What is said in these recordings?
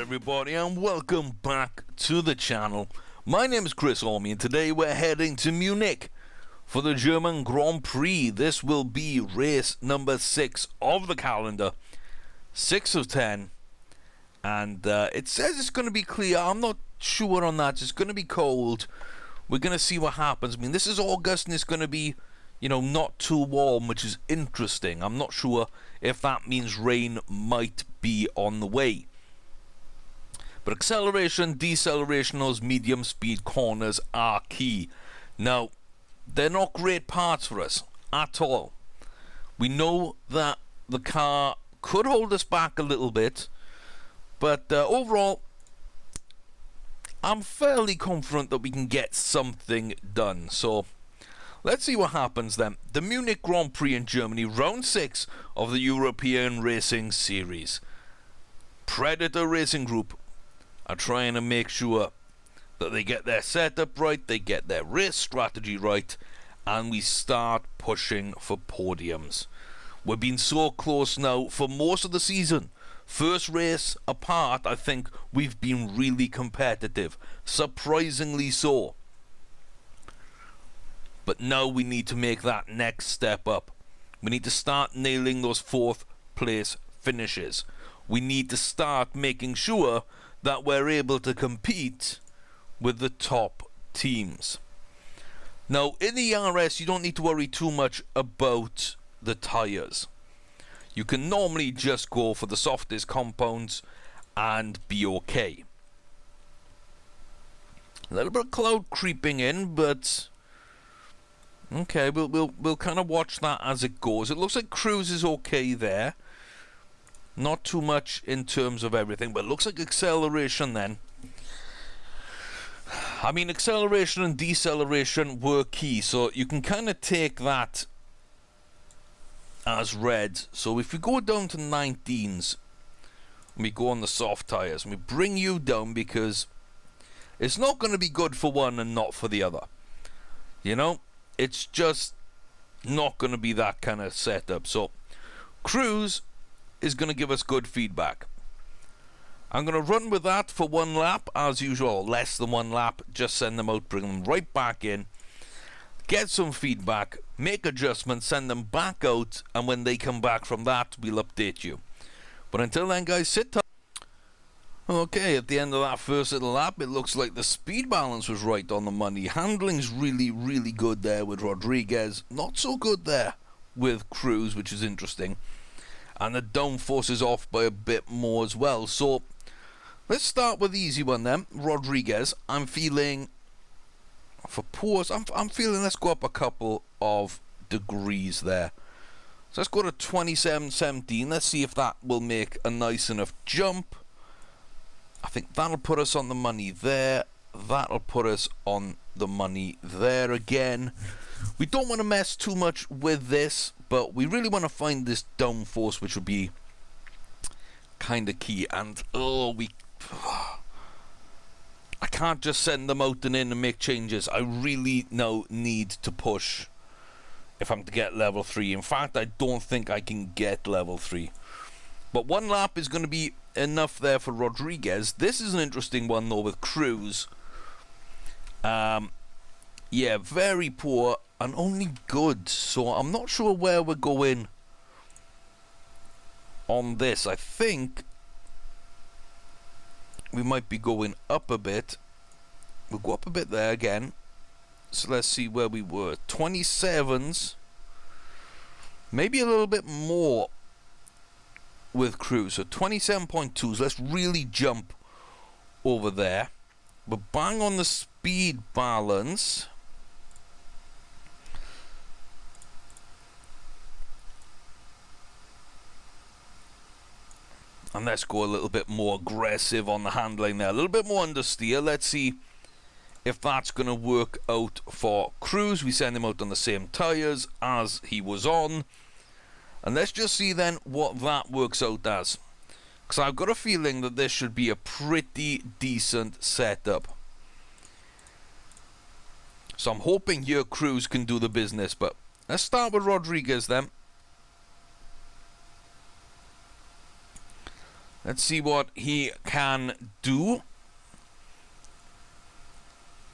everybody, and welcome back to the channel. My name is Chris Ormy, and today we're heading to Munich for the German Grand Prix. This will be race number 6 of the calendar, 6 of 10, and it says it's going to be clear. I'm not sure on that. It's going to be cold. We're going to see what happens. I mean, this is August and it's going to be, you know, not too warm, which is interesting. I'm not sure if that means rain might be on the way. But acceleration, deceleration, those medium speed corners are key. Now, they're not great parts for us at all. We know that the car could hold us back a little bit, but overall, I'm fairly confident that we can get something done. So, let's see what happens then. The Munich Grand Prix in Germany, round 6 of the European Racing Series. Predator Racing Group are trying to make sure that they get their setup right, they get their race strategy right, and we start pushing for podiums. We've been so close now for most of the season. First race apart, I think we've been really competitive, surprisingly so. But now we need to make that next step up. We need to start nailing those 4th place finishes. We need to start making sure that we're able to compete with the top teams. Now, in the ERS, you don't need to worry too much about the tyres. You can normally just go for the softest compounds and be okay. A little bit of cloud creeping in, but okay, we'll kind of watch that as it goes. It looks like cruise is okay there. Not too much in terms of everything, but it looks like acceleration then. I mean, acceleration and deceleration were key, so you can kind of take that as read. So if we go down to 19s, and we go on the soft tyres, and we bring you down, because it's not going to be good for one and not for the other. You know, it's just not going to be that kind of setup. So cruise is going to give us good feedback. I'm going to run with that for 1 lap as usual, less than 1 lap. Just send them out, bring them right back in, get some feedback, make adjustments, send them back out, and when they come back from that, we'll update you. But until then, guys, sit tight. Okay, at the end of that first little lap, it looks like the speed balance was right on the money. Handling's really, really good there with Rodriguez. Not so good there with Cruz, which is interesting. And the downforce is off by a bit more as well. So, let's start with the easy one then. Rodriguez, I'm feeling, for pause, I'm feeling let's go up a couple of degrees there. So let's go to 27.17. Let's see if that will make a nice enough jump. I think that'll put us on the money there. That'll put us on the money there again. We don't want to mess too much with this, but we really want to find this downforce, which would be kind of key. And I can't just send them out and in and make changes. I really now need to push if I'm to get level 3. In fact, I don't think I can get level 3. But 1 lap is going to be enough there for Rodriguez. This is an interesting one though with Cruz. Yeah, very poor and only good. So I'm not sure where we're going on this. I think we might be going up a bit. We'll go up a bit there again. So let's see where we were. 27s. Maybe a little bit more with Cruz. So 27.2s. Let's really jump over there. We're bang on the speed balance. And let's go a little bit more aggressive on the handling there. A little bit more understeer. Let's see if that's going to work out for Cruz. We send him out on the same tyres as he was on. And let's just see then what that works out as. Because I've got a feeling that this should be a pretty decent setup. So I'm hoping here Cruz can do the business. But let's start with Rodriguez then. Let's see what he can do.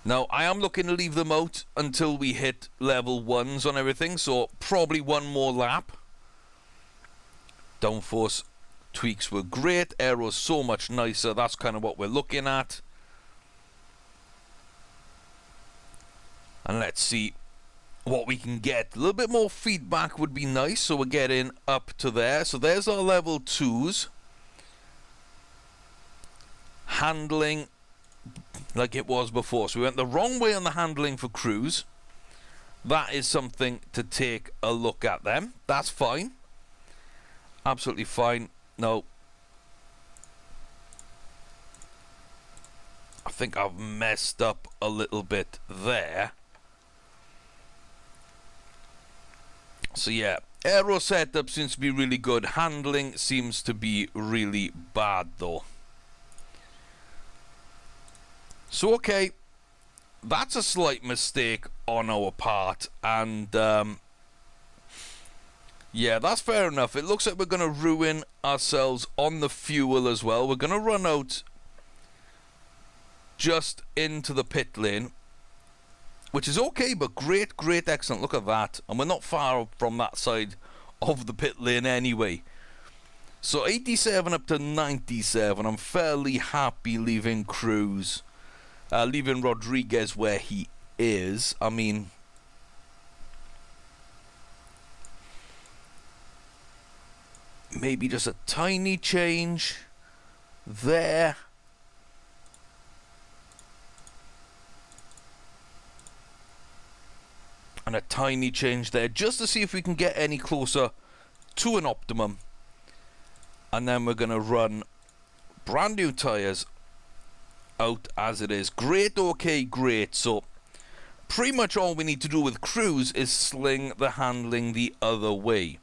Now, I am looking to leave them out until we hit level 1s on everything, so probably one more lap. Downforce tweaks were great. Aero's so much nicer. That's kind of what we're looking at. And let's see what we can get. A little bit more feedback would be nice, so we're getting up to there. So there's our level 2s. Handling like it was before. So we went the wrong way on the handling for cruise. That is something to take a look at then. That's fine. Absolutely fine. No. I think I've messed up a little bit there. So yeah, aero setup seems to be really good. Handling seems to be really bad though. So okay, that's a slight mistake on our part, and yeah, that's fair enough. It looks like we're going to ruin ourselves on the fuel as well. We're going to run out just into the pit lane, which is okay, but great, excellent. Look at that. And we're not far from that side of the pit lane anyway. So 87 up to 97. I'm fairly happy leaving Cruz. Leaving Rodriguez where he is. I mean, maybe just a tiny change there. And a tiny change there, just to see if we can get any closer to an optimum. And then we're going to run brand new tyres out as it is. Great, okay, great. So pretty much all we need to do with Cruise is sling the handling the other way.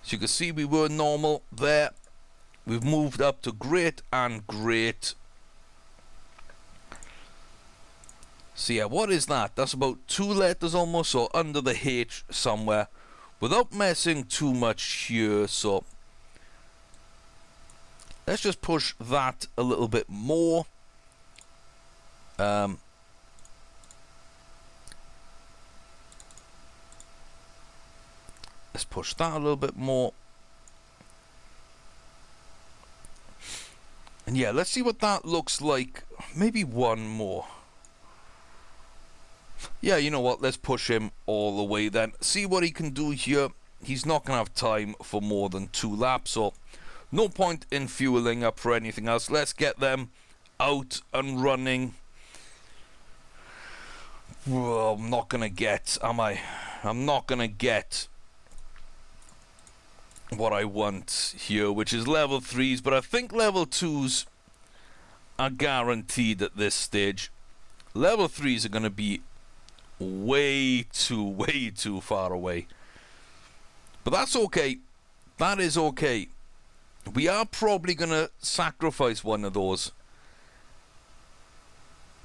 So you can see we were normal there. We've moved up to great and great. So yeah, what is that? That's about 2 letters almost, or under the H somewhere, without messing too much here. So let's just push that a little bit more. Let's push that a little bit more. And yeah, let's see what that looks like. Maybe one more. Yeah, you know what? Let's push him all the way then. See what he can do here. He's not going to have time for more than 2 laps, so no point in fueling up for anything else. Let's get them out and running. Well, I'm not going to get, am I? I'm not going to get what I want here, which is level 3s, but I think level 2s are guaranteed at this stage. Level 3s are going to be way too far away. But that's okay. That is okay. We are probably going to sacrifice one of those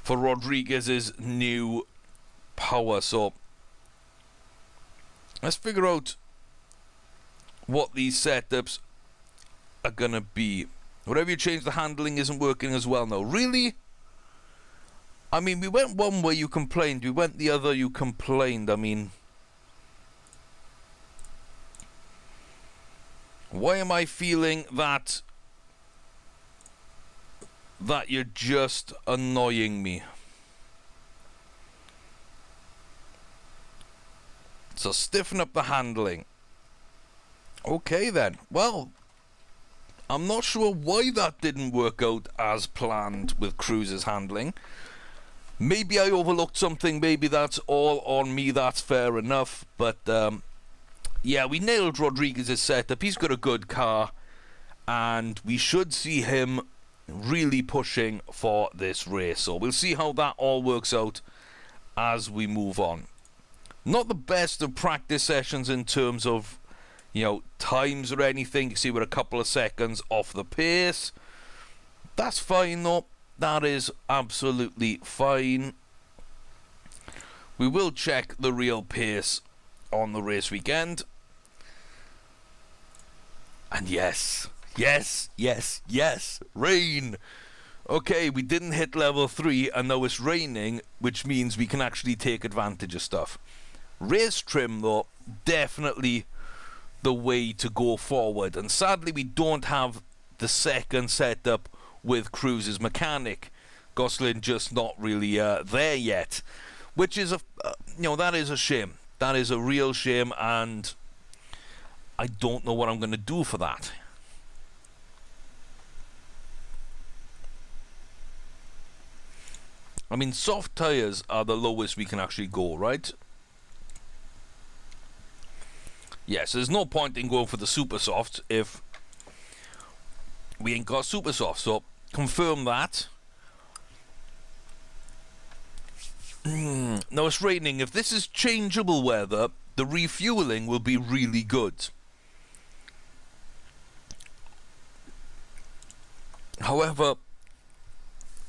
for Rodriguez's new power. So let's figure out what these setups are going to be. Whatever you change, the handling isn't working as well now. Really? I mean, we went one way, you complained. We went the other, you complained. I mean, why am I feeling that you're just annoying me? So stiffen up the handling. Okay then. Well, I'm not sure why that didn't work out as planned with Cruise's handling. Maybe I overlooked something. Maybe that's all on me. That's fair enough. But yeah, we nailed Rodriguez's setup. He's got a good car, and we should see him really pushing for this race. So we'll see how that all works out as we move on. Not the best of practice sessions in terms of, you know, times or anything. You see we're a couple of seconds off the pace. That's fine though. That is absolutely fine. We will check the real pace on the race weekend. And yes, Yes, yes, yes. Rain. Okay, we didn't hit level 3 and now it's raining, which means we can actually take advantage of stuff. Race trim, though, definitely the way to go forward. And sadly, we don't have the second setup with Cruise's mechanic. Gosling just not really there yet, which is that is a shame. That is a real shame, and I don't know what I'm going to do for that. I mean, soft tires are the lowest we can actually go, right? Yes, there's no point in going for the super soft if we ain't got super soft. So confirm that. Now it's raining. If this is changeable weather, the refueling will be really good. However,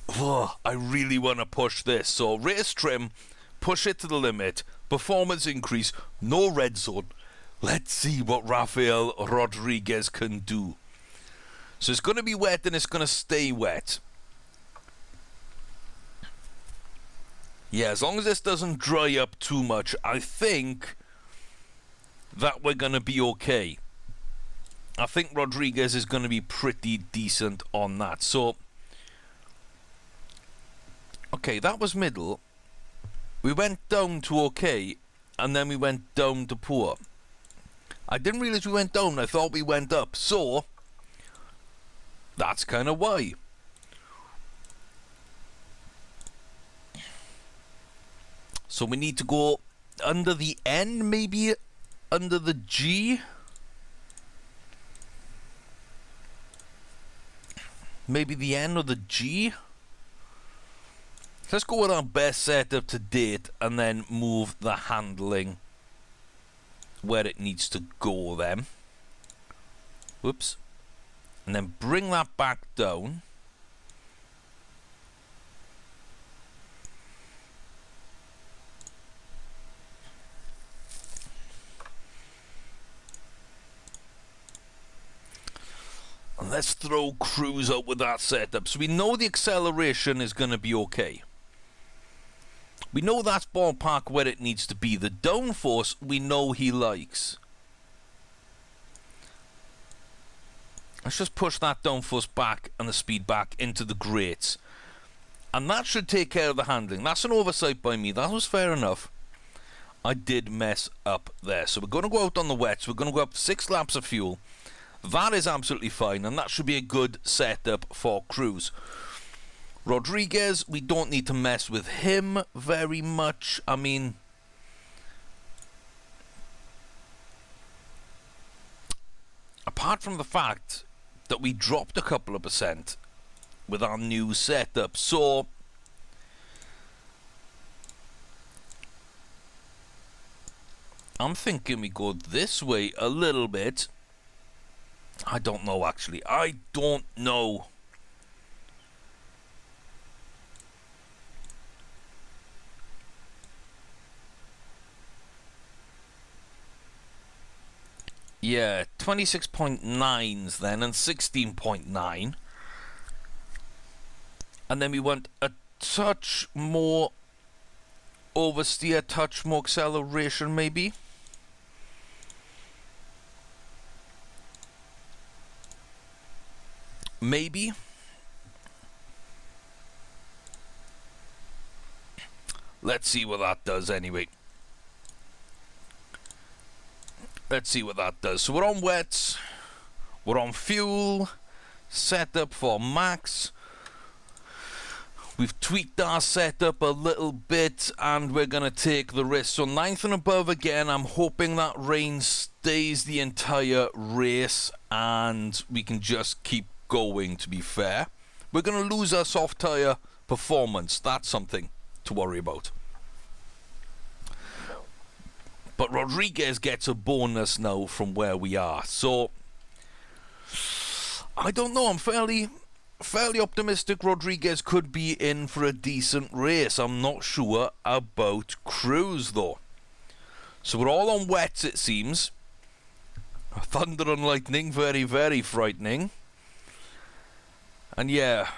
I really want to push this. So race trim, push it to the limit, performance increase, no red zone. Let's see what Rafael Rodriguez can do. So it's going to be wet and it's going to stay wet. Yeah, as long as this doesn't dry up too much, I think that we're going to be okay. I think Rodriguez is going to be pretty decent on that. So, okay, that was middle. We went down to okay, and then we went down to poor. I didn't realize we went down. I thought we went up. So, that's kind of why. So we need to go under the N, maybe under the G. Maybe the N or the G. Let's go with our best setup to date and then move the handling where it needs to go then. Whoops. And then bring that back down. And let's throw Cruise out with that setup. So we know the acceleration is going to be okay. We know that's ballpark where it needs to be. The downforce we know he likes. Let's just push that downforce back and the speed back into the grates. And that should take care of the handling. That's an oversight by me. That was fair enough. I did mess up there. So we're going to go out on the wets. We're going to go up 6 laps of fuel. That is absolutely fine, and that should be a good setup for Cruise. Rodriguez, we don't need to mess with him very much. I mean, apart from the fact that we dropped a couple of % with our new setup, so I'm thinking we go this way a little bit. I don't know, actually. I don't know. Yeah, 26.9s then, and 16.9. And then we want a touch more oversteer, touch more acceleration, maybe. Maybe. Let's see what that does anyway. Let's see what that does. So we're on wets. We're on fuel. Setup for max. We've tweaked our setup a little bit and we're going to take the risk. So 9th and above again. I'm hoping that rain stays the entire race and we can just keep going, to be fair. We're going to lose our soft tyre performance. That's something to worry about. But Rodriguez gets a bonus now from where we are. So, I don't know. I'm fairly optimistic Rodriguez could be in for a decent race. I'm not sure about Cruise, though. So, we're all on wets, it seems. Thunder and lightning, very, very frightening. And yeah,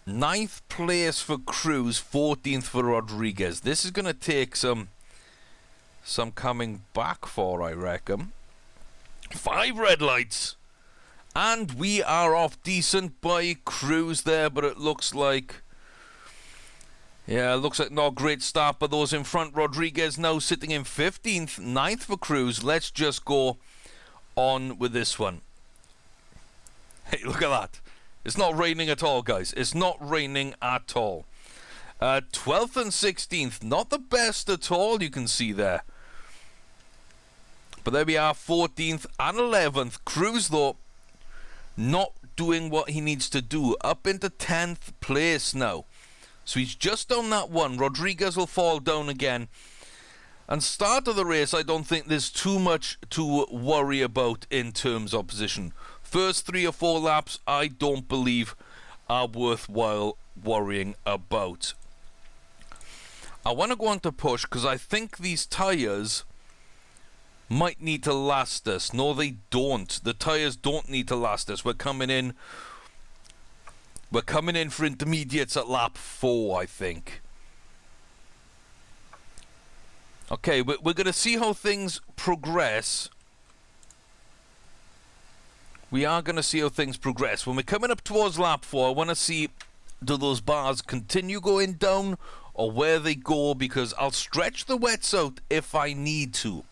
9th place for Cruz, 14th for Rodriguez. This is going to take some coming back for, I reckon. 5 red lights. And we are off decent by Cruz there, but it looks like... Yeah, it looks like not a great start by those in front. Rodriguez now sitting in 15th, 9th for Cruz. Let's just go on with this one. Hey, look at that. It's not raining at all, guys. It's not raining at all. 12th and 16th, not the best at all, you can see there. But there we are, 14th and 11th. Cruz, though, not doing what he needs to do. Up into 10th place now. So he's just on that one. Rodriguez will fall down again. And start of the race, I don't think there's too much to worry about in terms of position. First 3 or 4 laps, I don't believe are worthwhile worrying about. I want to go on to push because I think these tyres might need to last us. No, they don't. The tyres don't need to last us. We're coming in for intermediates at lap 4, I think. Okay, we're going to see how things progress. We are going to see how things progress. When we're coming up towards lap 4, I want to see, do those bars continue going down or where they go, because I'll stretch the wets out if I need to.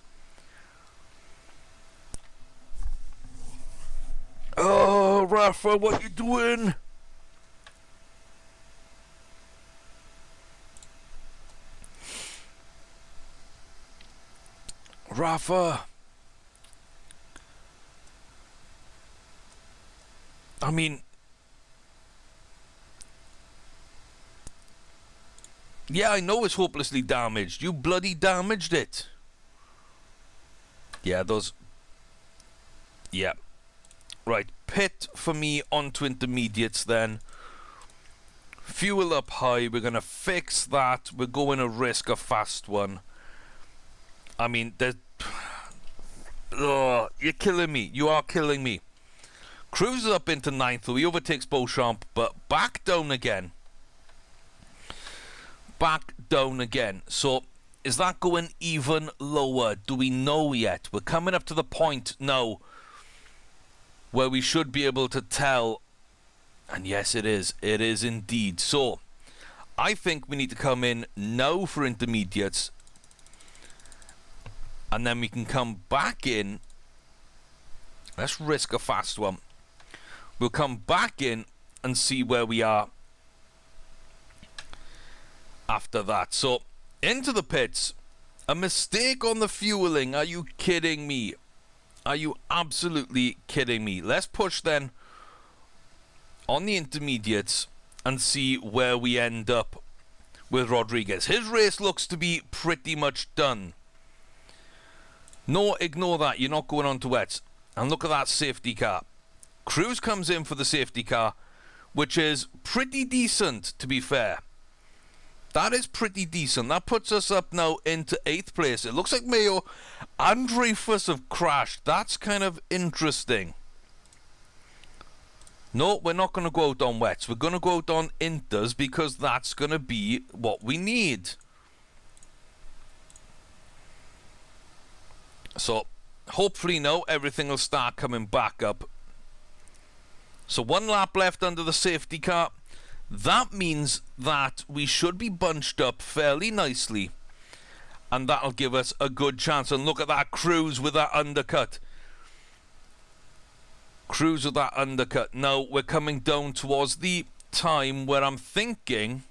Oh, Rafa, what you doing? Rafa. I mean, yeah, I know it's hopelessly damaged. You bloody damaged it. Yeah, those... Yeah. Right, pit for me onto intermediates then. Fuel up high, we're going to fix that. We're going to risk a fast one. I mean, there's... Oh, you're killing me. You are killing me. Cruises up into 9th, so he overtakes Beauchamp, but back down again. Back down again. So, is that going even lower? Do we know yet? We're coming up to the point now where we should be able to tell. And yes, it is. It is indeed. So, I think we need to come in now for intermediates. And then we can come back in. Let's risk a fast one. We'll come back in and see where we are after that. So, into the pits. A mistake on the fueling. Are you kidding me? Are you absolutely kidding me? Let's push then on the intermediates and see where we end up with Rodriguez. His race looks to be pretty much done. No, ignore that. You're not going on to wets. And look at that safety car. Cruz comes in for the safety car, which is pretty decent, to be fair. That is pretty decent. That puts us up now into 8th place. It looks like Mayo and Dreyfus have crashed. That's kind of interesting. No, we're not going to go out on wets. We're going to go out on inters because that's going to be what we need. So, hopefully now everything will start coming back up. So 1 lap left under the safety car. That means that we should be bunched up fairly nicely. And that'll give us a good chance. And look at that Cruz with that undercut. Cruz with that undercut. Now we're coming down towards the time where I'm thinking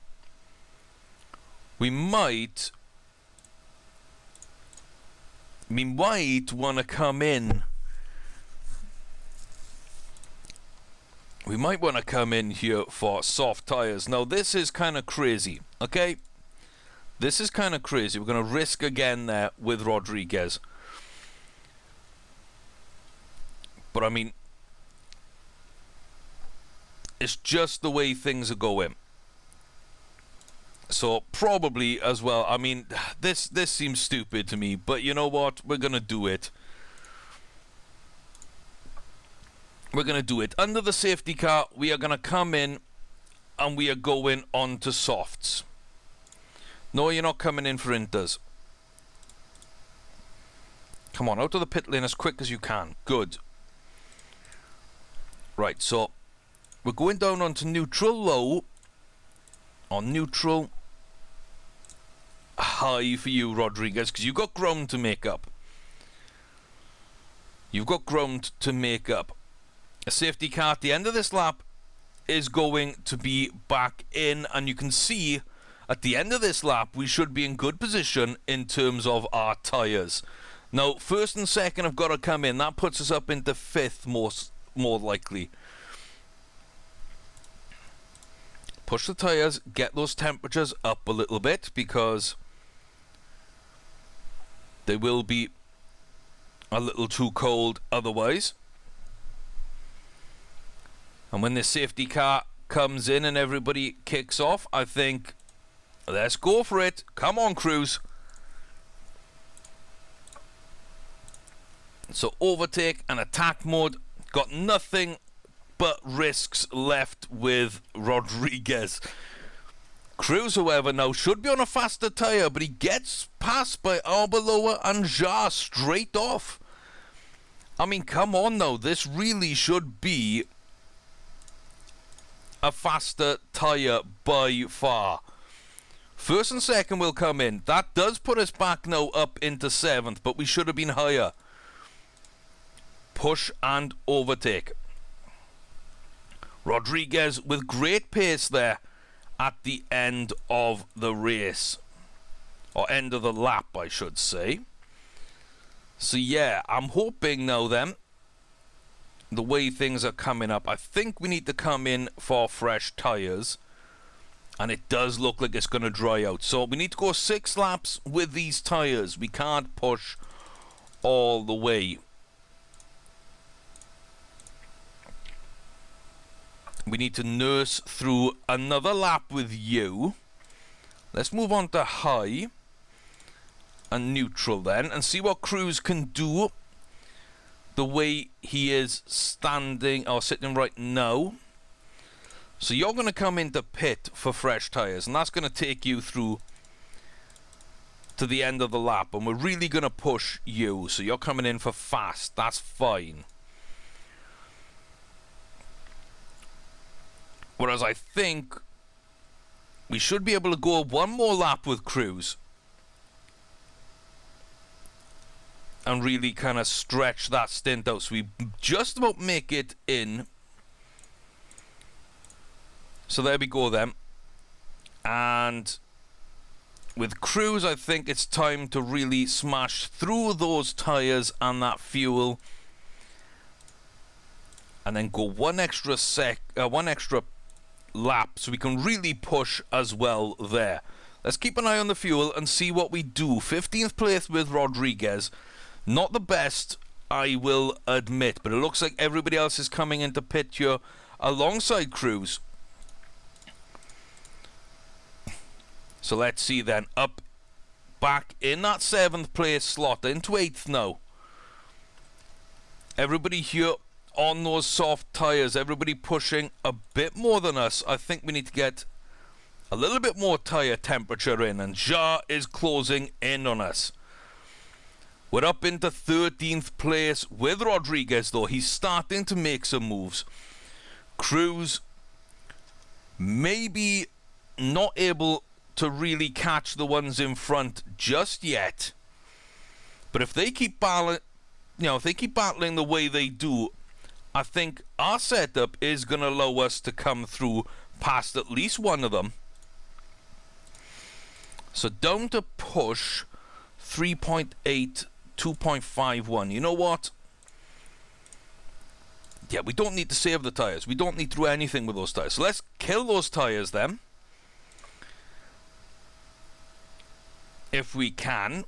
we might want to come in. We might want to come in here for soft tires. Now, this is kind of crazy, okay? This is kind of crazy. We're going to risk again there with Rodriguez. But, I mean, it's just the way things are going. So, probably as well. I mean, this seems stupid to me. But you know what? We're going to do it. we're going to do it. Under the safety car, we are going to come in and we are going on to softs. No, you're not coming in for inters. Come on, out of the pit lane as quick as you can. Good. Right, so we're going down onto neutral low. On neutral high for you, Rodriguez, because you've got ground to make up. You've got ground to make up. A safety car at the end of this lap is going to be back in, and you can see at the end of this lap we should be in good position in terms of our tyres. Now, first and second have got to come in. That puts us up into fifth, more likely. Push the tyres, get those temperatures up a little bit, because they will be a little too cold otherwise. And when this safety car comes in and everybody kicks off, I think, let's go for it. Come on, Cruz. So overtake and attack mode. Got nothing but risks left with Rodriguez. Cruz, however, now should be on a faster tyre, but he gets passed by Arbeloa and Jar straight off. I mean, come on now. This really should be a faster tyre by far. First and second will come in. That does put us back now up into seventh, but we should have been higher. Push and overtake. Rodriguez with great pace there at the end of the race. Or end of the lap, I should say. So yeah, I'm hoping now then, the way things are coming up, I think we need to come in for fresh tyres. And it does look like it's going to dry out. So we need to go 6 laps with these tyres. We can't push all the way. We need to nurse through another lap with you. Let's move on to high and neutral then, and see what Cruz can do the way he is standing or sitting right now. So you're going to come into pit for fresh tyres, and that's going to take you through to the end of the lap, and we're really going to push you. So you're coming in for fast. That's fine. Whereas I think we should be able to go one more lap with Cruz and really kind of stretch that stint out. So we just about make it in. So there we go then. And with Cruz, I think it's time to really smash through those tyres and that fuel, and then go one extra lap so we can really push as well there. Let's keep an eye on the fuel and see what we do. 15th place with Rodriguez. Not the best, I will admit, but it looks like everybody else is coming into pit here alongside Cruz. So let's see then. Up back in that 7th place slot, into 8th now. Everybody here on those soft tyres, everybody pushing a bit more than us. I think we need to get a little bit more tyre temperature in, and Jar is closing in on us. We're up into 13th place with Rodriguez though. He's starting to make some moves. Cruz maybe not able to really catch the ones in front just yet, but if they keep battling, if they keep battling the way they do, I think our setup is going to allow us to come through past at least one of them. So down to push 3.8, 2.51. You know what? Yeah, we don't need to save the tyres. We don't need to do anything with those tyres. So let's kill those tyres then, if we can.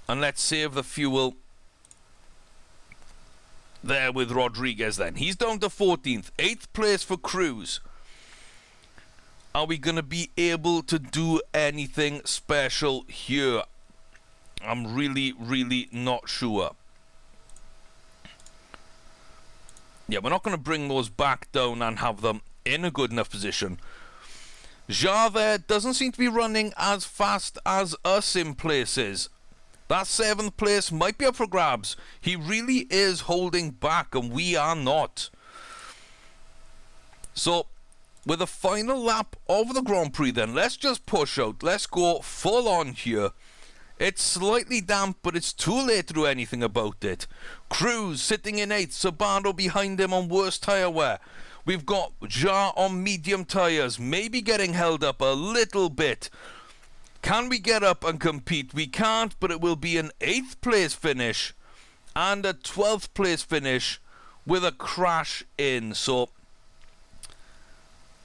And let's save the fuel there with Rodriguez then. He's down to 14th. 8th place for Cruz. Are we going to be able to do anything special here? I'm really, really not sure. Yeah, we're not going to bring those back down and have them in a good enough position. Javert doesn't seem to be running as fast as us in places. That 7th place might be up for grabs. He really is holding back, and we are not. So, with the final lap of the Grand Prix then, let's just push out. Let's go full on here. It's slightly damp, but it's too late to do anything about it. Cruz sitting in 8th, Subaru behind him on worst tyre wear. We've got Jar on medium tyres, maybe getting held up a little bit. Can we get up and compete? We can't, but it will be an 8th place finish and a 12th place finish with a crash in. So,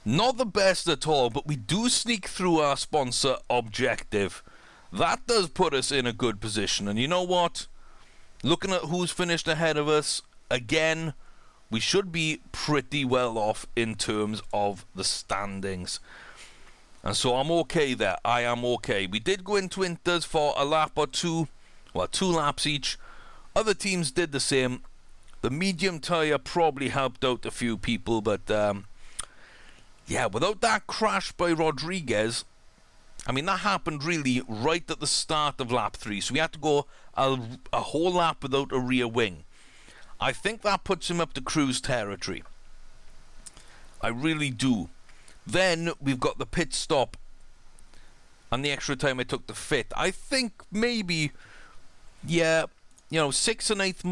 not the best at all, but we do sneak through our sponsor objective. That does put us in a good position. And you know what? Looking at who's finished ahead of us, again, we should be pretty well off in terms of the standings. And so I'm okay there. I am okay. We did go into Inters for a lap or two. Well, 2 laps each. Other teams did the same. The medium tyre probably helped out a few people. But, yeah, without that crash by Rodriguez, I mean, that happened really right at the start of lap 3. So we had to go a whole lap without a rear wing. I think that puts him up to cruise territory. I really do. Then we've got the pit stop and the extra time it took to fit. I think maybe, yeah, 6th and 8th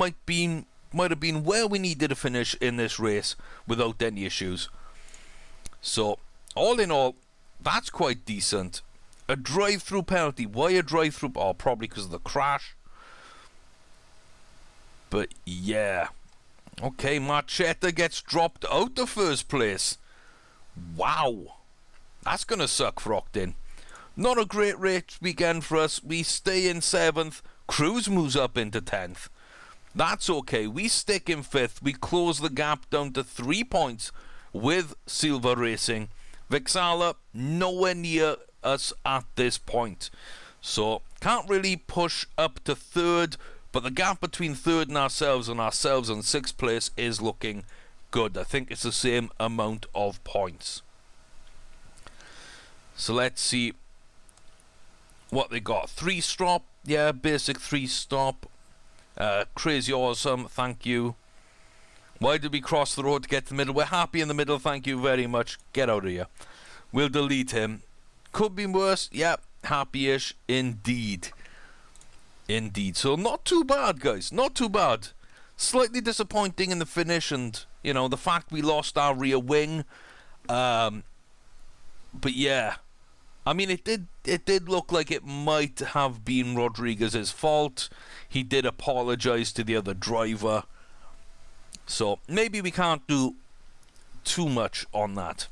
might have been where we needed to finish in this race without any issues. So, all in all, that's quite decent. A drive-through penalty. Why a drive-through? Oh, probably because of the crash. But yeah. Okay, Marchetta gets dropped out of first place. Wow. That's going to suck for Octane. Not a great race weekend for us. We stay in 7th. Cruz moves up into 10th. That's okay. We stick in 5th. We close the gap down to 3 points with Silva Racing. Vexala nowhere near us at this point. So, can't really push up to 3rd. But the gap between 3rd and ourselves and 6th place is looking good. I think it's the same amount of points. So let's see what they got. 3-stop. Yeah, basic 3-stop. Crazy awesome. Thank you. Why did we cross the road to get to the middle? We're happy in the middle. Thank you very much. Get out of here. We'll delete him. Could be worse. Yeah, happy-ish indeed. Indeed. So not too bad, guys. Not too bad. Slightly disappointing in the finish, and the fact we lost our rear wing. But yeah, I mean, it did look like it might have been Rodriguez's fault. He did apologize to the other driver. So maybe we can't do too much on that.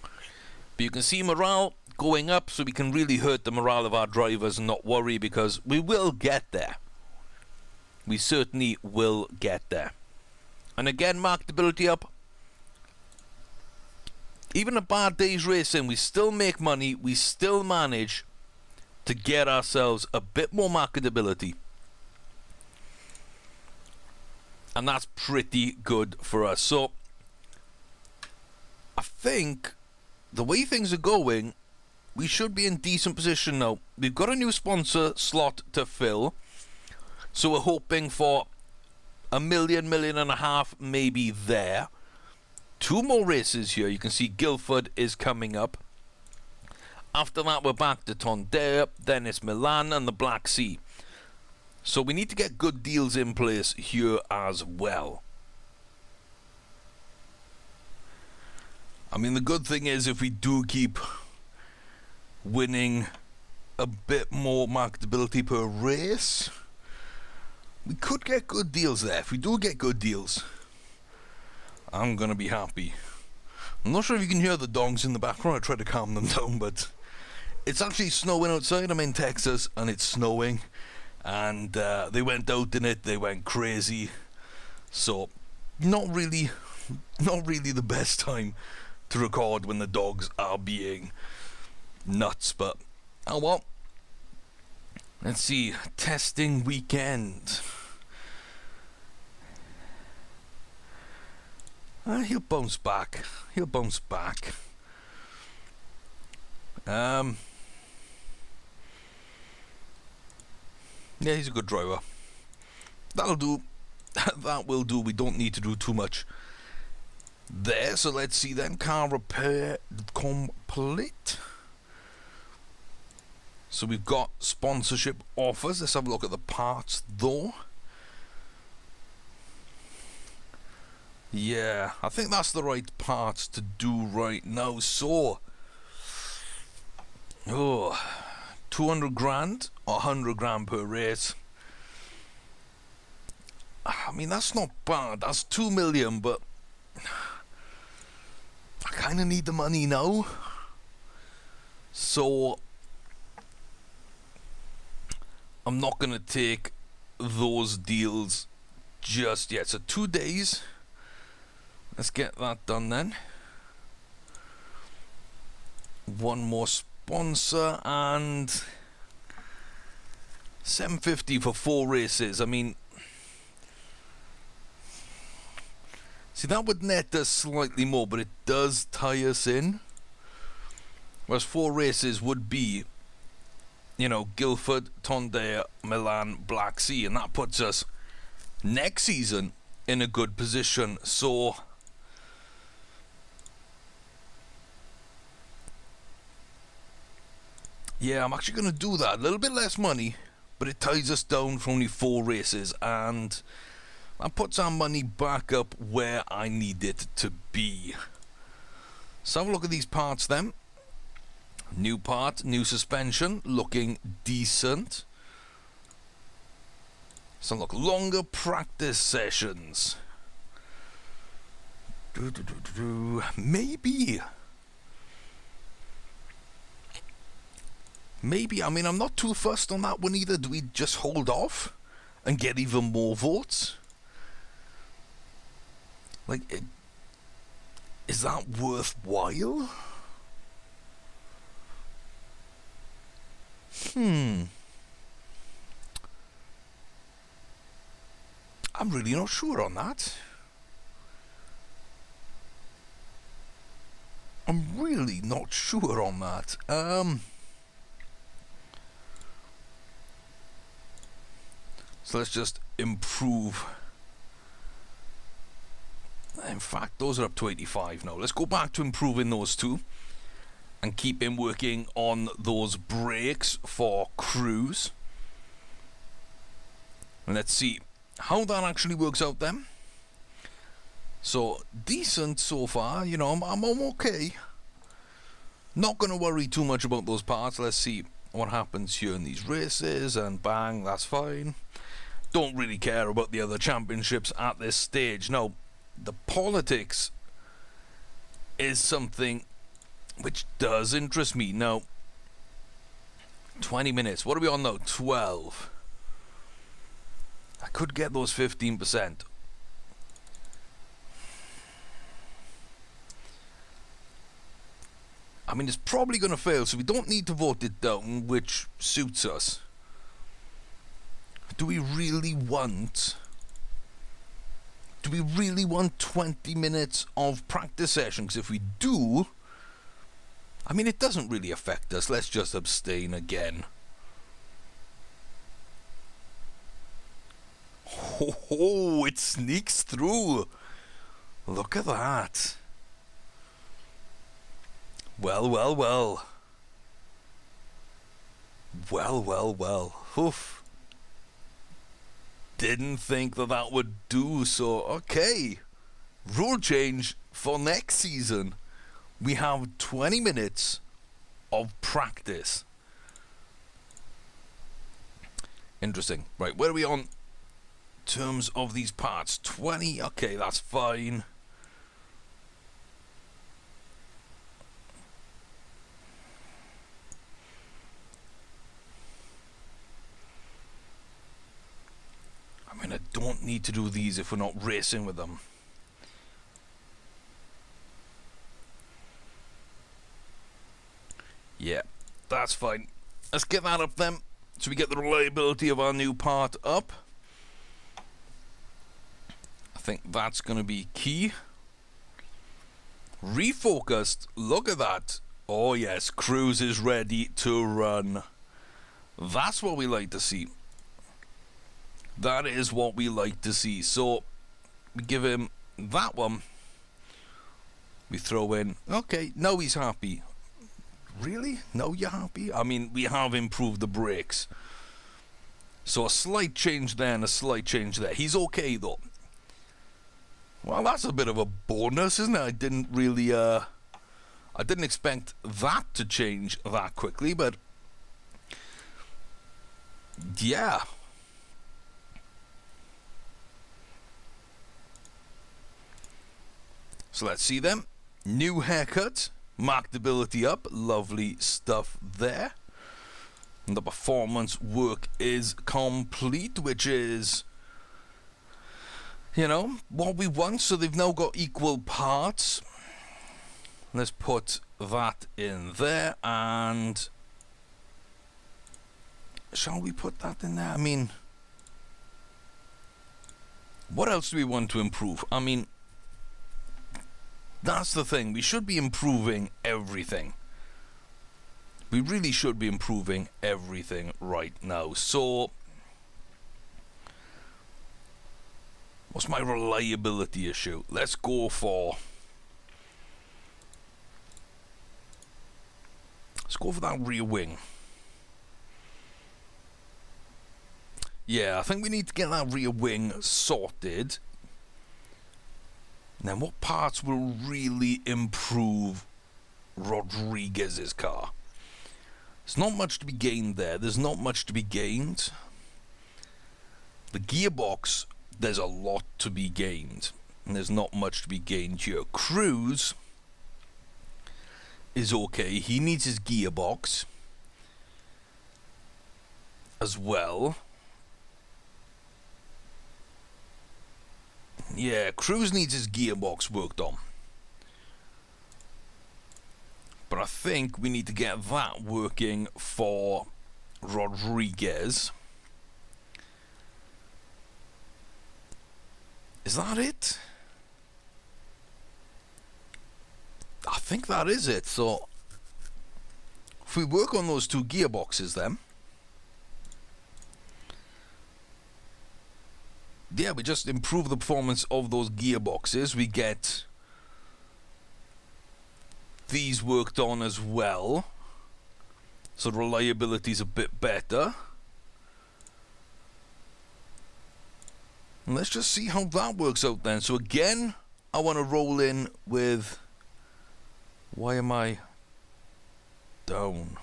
But you can see morale going up, so we can really hurt the morale of our drivers and not worry, because we will get there. We certainly will get there. And again, marketability up. Even a bad day's racing, we still make money. We still manage to get ourselves a bit more marketability. And that's pretty good for us. So, I think the way things are going, we should be in decent position now. We've got a new sponsor slot to fill. So we're hoping for $1 million, $1.5 million maybe there. 2 more races here. You can see Guildford is coming up. After that, we're back to Tondeur, then it's Milan and the Black Sea. So we need to get good deals in place here as well. I mean, the good thing is if we do keep winning a bit more marketability per race, we could get good deals there. If we do get good deals, I'm going to be happy. I'm not sure if you can hear the dogs in the background. I try to calm them down, but it's actually snowing outside. I'm in Texas and it's snowing, and they went out in it. They went crazy. So not really the best time to record when the dogs are being nuts, but oh well. Let's see, testing weekend. He'll bounce back. He'll bounce back. Yeah, he's a good driver. That'll do. That will do. We don't need to do too much there. So let's see then. Car repair complete. So we've got sponsorship offers. Let's have a look at the parts though. Yeah, I think that's the right parts to do right now. So, 200 grand or 100 grand per race. I mean, that's not bad. That's 2 million, but I kind of need the money now. So, I'm not going to take those deals just yet. So 2 days. Let's get that done then. One more sponsor and 750 for 4 races. I mean, see, that would net us slightly more, but it does tie us in. Whereas 4 races would be, you know, Guildford, Tondale, Milan, Black Sea, and that puts us next season in a good position. So yeah, I'm actually going to do that. A little bit less money, but it ties us down for only 4 races, and that puts our money back up where I need it to be. So have a look at these parts then. New part, new suspension, looking decent. So look, longer practice sessions. Maybe. Maybe, I mean, I'm not too fussed on that one either. Do we just hold off and get even more votes? Like, is that worthwhile? I'm really not sure on that. I'm really not sure on that. So let's just improve. In fact, those are up to 85 now. Let's go back to improving those two and keep him working on those brakes for cruise. And let's see how that actually works out then. So decent so far, you know, I'm okay. Not going to worry too much about those parts. Let's see what happens here in these races, and bang, that's fine. Don't really care about the other championships at this stage. Now, the politics is something which does interest me. Now, 20 minutes. What are we on now? 12. I could get those 15%. I mean, it's probably going to fail, so we don't need to vote it down, which suits us. Do we really want 20 minutes of practice session? Because if we do, I mean, it doesn't really affect us. Let's just abstain again. Oh, it sneaks through. Look at that. Well, well, well. Well, well, well. Oof. Didn't think that would do so. Okay. Rule change for next season. We have 20 minutes of practice. Interesting. Right, where are we on terms of these parts? 20. Okay, that's fine. I mean, I don't need to do these if we're not racing with them. Yeah, that's fine. Let's get that up then, so we get the reliability of our new part up. I think that's going to be key. Refocused. Look at that. Oh yes, Cruise is ready to run. That's what we like to see. That is what we like to see. So we give him that one. We throw in, okay, now he's happy. Really? Now you're happy? I mean, we have improved the brakes. So a slight change there and a slight change there. He's okay though. Well, that's a bit of a bonus, isn't it? I didn't really, I didn't expect that to change that quickly, but yeah. So let's see them. New haircut, marketability up, lovely stuff there. And the performance work is complete, which is, you know, what we want. So they've now got equal parts. Let's put that in there, and shall we put that in there? I mean, what else do we want to improve? I mean, that's the thing. We should be improving everything. We really should be improving everything right now. So, what's my reliability issue? Let's go for that rear wing. Yeah, I think we need to get that rear wing sorted. Now, what parts will really improve Rodriguez's car? There's not much to be gained there. There's not much to be gained. The gearbox, there's a lot to be gained. And there's not much to be gained here. Cruise is okay. He needs his gearbox as well. Yeah, Cruise needs his gearbox worked on. But I think we need to get that working for Rodriguez. Is that it? I think that is it. So, if we work on those two gearboxes then, yeah, we just improve the performance of those gearboxes. We get these worked on as well, so reliability is a bit better. And let's just see how that works out then. So again, I want to roll in with, why am I down?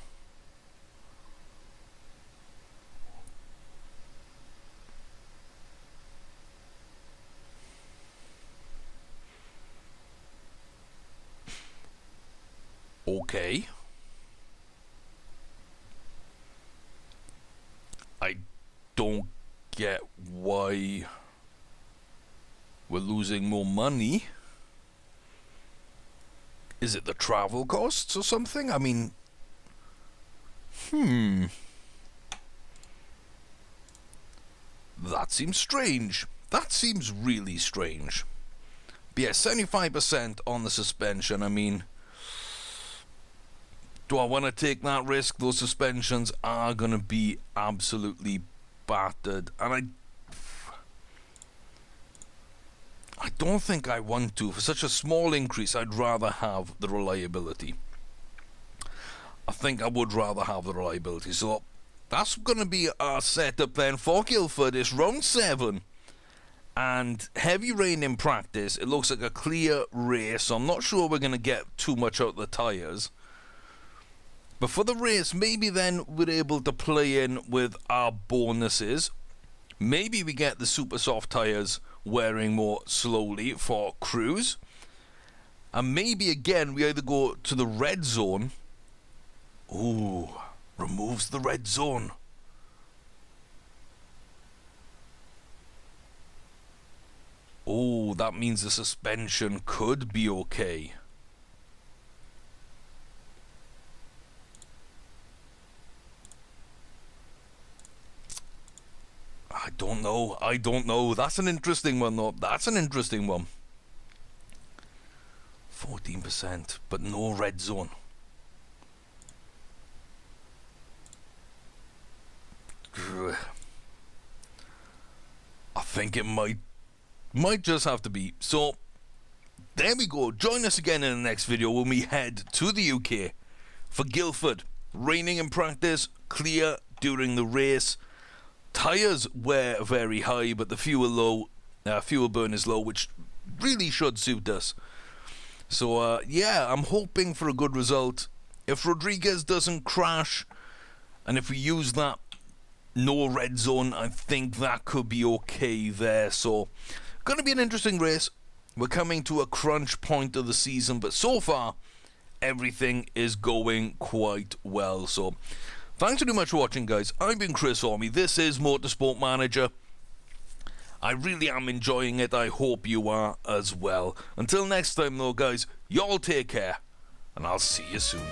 Okay. I don't get why we're losing more money. Is it the travel costs or something? I mean, that seems strange. That seems really strange. But yeah, 75% on the suspension. I mean, do I want to take that risk? Those suspensions are going to be absolutely battered. And I don't think I want to. For such a small increase, I'd rather have the reliability. I think I would rather have the reliability. So that's going to be our setup then for Guildford. It's round 7. And heavy rain in practice. It looks like a clear race. So I'm not sure we're going to get too much out of the tyres. But for the race, maybe then we're able to play in with our bonuses. Maybe we get the super soft tyres wearing more slowly for Cruise. And maybe again we either go to the red zone. Ooh, removes the red zone. Oh, that means the suspension could be okay. I don't know. That's an interesting one, though. That's an interesting one. 14%, but no red zone. I think it might just have to be. So, there we go. Join us again in the next video when we head to the UK for Guildford. Raining in practice, clear during the race. Tyres were very high, but the fuel burn is low, which really should suit us. So, yeah, I'm hoping for a good result. If Rodriguez doesn't crash, and if we use that no red zone, I think that could be okay there. So, going to be an interesting race. We're coming to a crunch point of the season, but so far, everything is going quite well. So, thanks very much for watching, guys. I've been Chris Orme. This is Motorsport Manager. I really am enjoying it. I hope you are as well. Until next time, though, guys, y'all take care, and I'll see you soon.